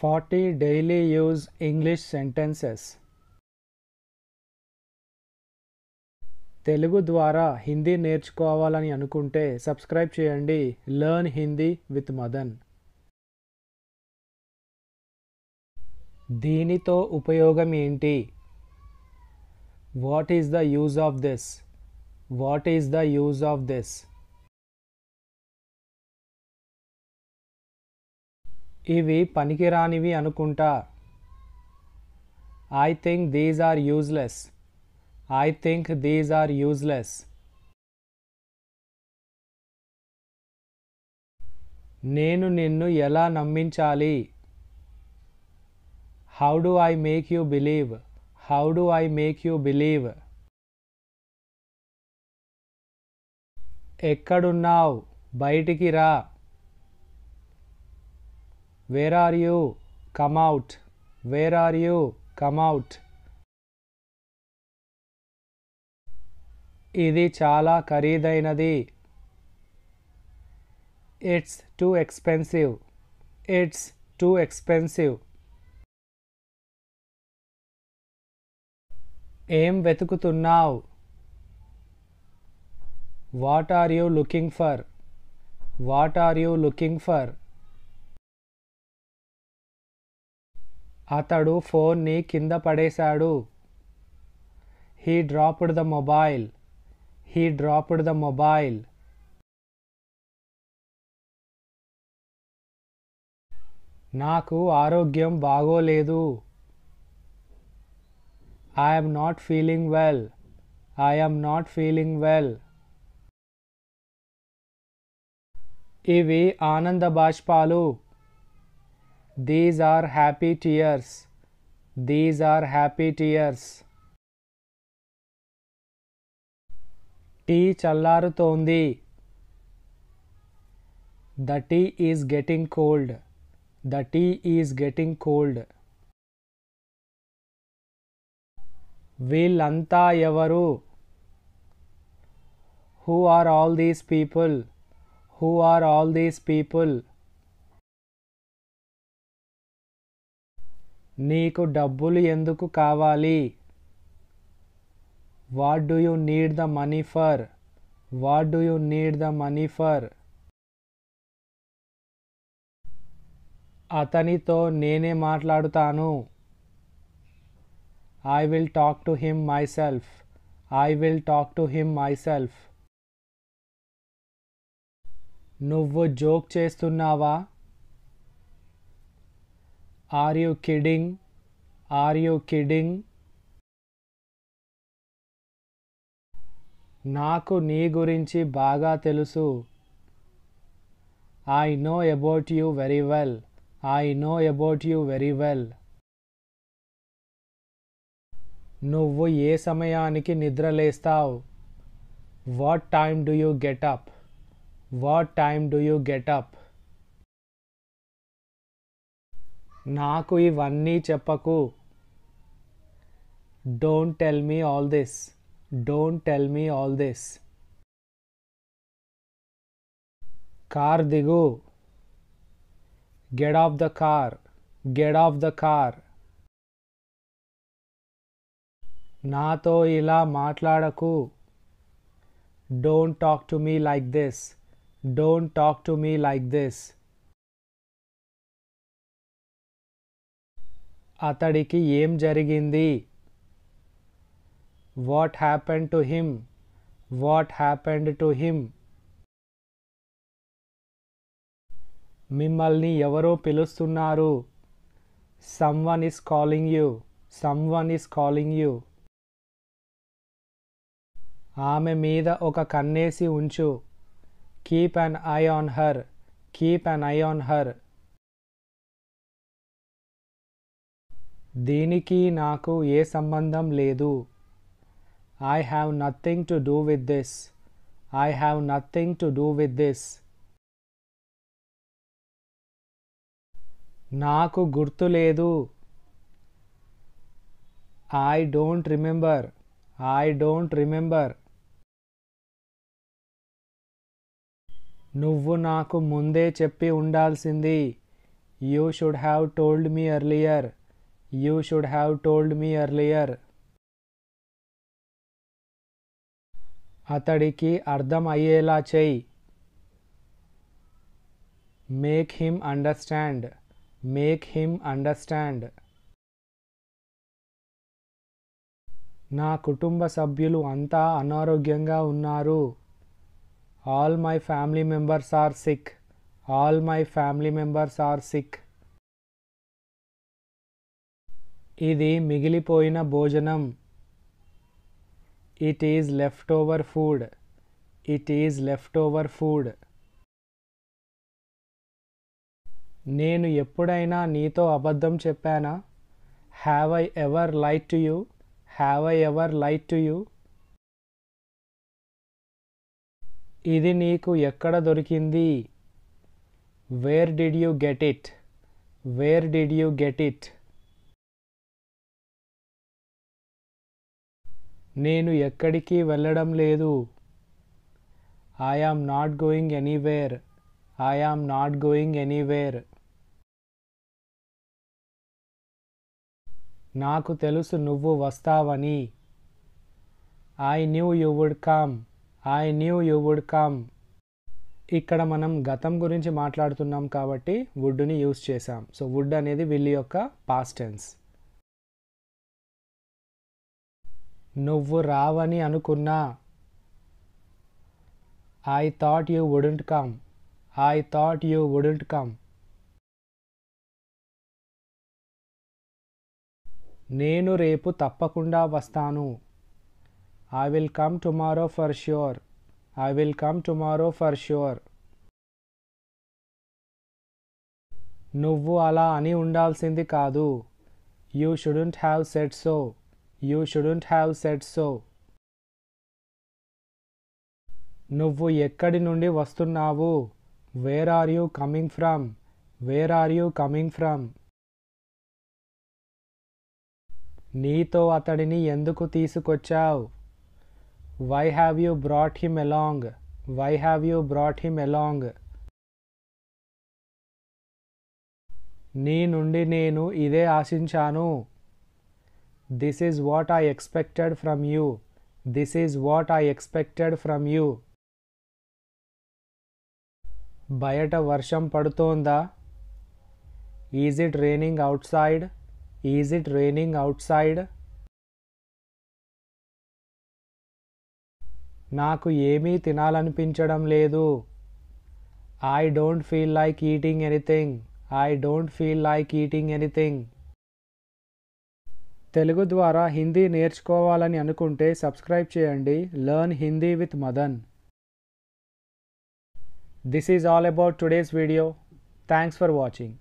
40 daily use English sentences. Telugu ద్వారా హిందీ నేర్చుకోవాలని అనుకుంటే సబ్స్క్రైబ్ చేయండి లెర్న్ హిందీ విత్ మదన్. దీనితో ఉపయోగం ఏంటి? What is the use of this? What is the use of this? ఇవి పనికిరానివి అనుకుంటా. I think these are useless. I think these are useless. నేను నిన్ను ఎలా నమ్మించాలి? How do I make you believe? How do I make you believe? ఎక్కడున్నావ్? బయటికి రా. Where are you? Come out. Where are you? Come out. ఇది చాలా ఖరీదైనది. It's too expensive. It's too expensive. ఏం వెతుకుతున్నావ్? What are you looking for? What are you looking for? అతడు ఫోన్ని కింద పడేశాడు. He dropped the mobile. He dropped the mobile. నాకు ఆరోగ్యం బాగోలేదు. I am not feeling well. I am not feeling well. ఇవి ఆనంద బాష్పాలు. These are happy tears. These are happy tears. Tea చల్లారుతోంది. The tea is getting cold. The tea is getting cold. వీళ్ళంతా ఎవరు? Who are all these people? Who are all these people? నీకు డబ్బులు ఎందుకు కావాలి? What do you need the money for? What do you need the money for? అతనితో నేనే మాట్లాడుతాను. I will talk to him myself. I will talk to him myself. నువ్వు joke చేస్తున్నావా? Are you kidding? Are you kidding? నాకు నీ గురించి బాగా తెలుసు. I know about you very well. I know about you very well. నువ్వు ఏ సమయానికి నిద్రలేస్తావ్? What time do you get up? What time do you get up? నాకు ఇవన్నీ చెప్పకు. Don't tell me all this. Don't tell me all this. Car దిగు. Get off the car. Get off the car. నాతో ఇలా మాట్లాడకు. Don't talk to me like this. Don't talk to me like this. అతడికి ఏం జరిగింది? What happened to him? What happened to him? మిమ్మల్ని ఎవరో పిలుస్తున్నారు. Someone is calling you. Someone is calling you. ఆమె మీద ఒక కన్నేసి ఉంచు. Keep an eye on her. Keep an eye on her. దీనికి నాకు ఏ సంబంధం లేదు. I have nothing to do with this. I have nothing to do with this. నాకు గుర్తులేదు. I don't remember. I don't remember. నువ్వు నాకు ముందే చెప్పి ఉండాల్సింది. You should have told me earlier. You should have told me earlier. అతడికి అర్థం అయ్యేలా చెయ్యి. Make him understand. Make him understand. నా కుటుంబ సభ్యులు అంతా అనారోగ్యంగా ఉన్నారు. All my family members are sick. All my family members are sick. ఇది మిగిలిపోయిన భోజనం. It is leftover food. It is leftover food. నేను ఎప్పుడైనా నీతో అబద్ధం చెప్పానా? Have I ever lied to you? Have I ever lied to you? ఇది నీకు ఎక్కడ దొరికింది? Where did you get it? Where did you get it? నేను ఎక్కడికి వెళ్ళడం లేదు. I am not going anywhere. I am not going anywhere. నాకు తెలుసు నువ్వు వస్తావని. I knew you would come. I knew you would come. ఇక్కడ మనం గతం గురించి మాట్లాడుతున్నాం కాబట్టి వుడ్ని యూజ్ చేసాం. సో వుడ్ అనేది విల్ యొక్క పాస్ట్ టెన్స్. నువ్వు రావని అనుకున్నా. I thought you wouldn't come. I thought you wouldn't come. నేను రేపు తప్పకుండా వస్తాను. I will come tomorrow for sure. I will come tomorrow for sure. నువ్వు అలా అని ఉండాల్సింది కాదు. You shouldn't have said so. You shouldn't have said so. నువ్వు ఎక్కడి నుండి వస్తున్నావు? Where are you coming from? Where are you coming from? నీతో అతడిని ఎందుకు తీసుకొచ్చావు? Why have you brought him along? Why have you brought him along? నీ నుండి నేను ఇదే ఆశించాను. This is what I expected from you. This is what I expected from you. బయట వర్షం పడుతోందా? Is it raining outside? Is it raining outside? నాకు ఏమీ తినాలనిపించడం లేదు. I don't feel like eating anything. I don't feel like eating anything. Telugu ద్వారా హిందీ నేర్చుకోవాలని అనుకుంటే subscribe చేయండి. Learn Hindi with Madan. This is all about today's video. Thanks for watching.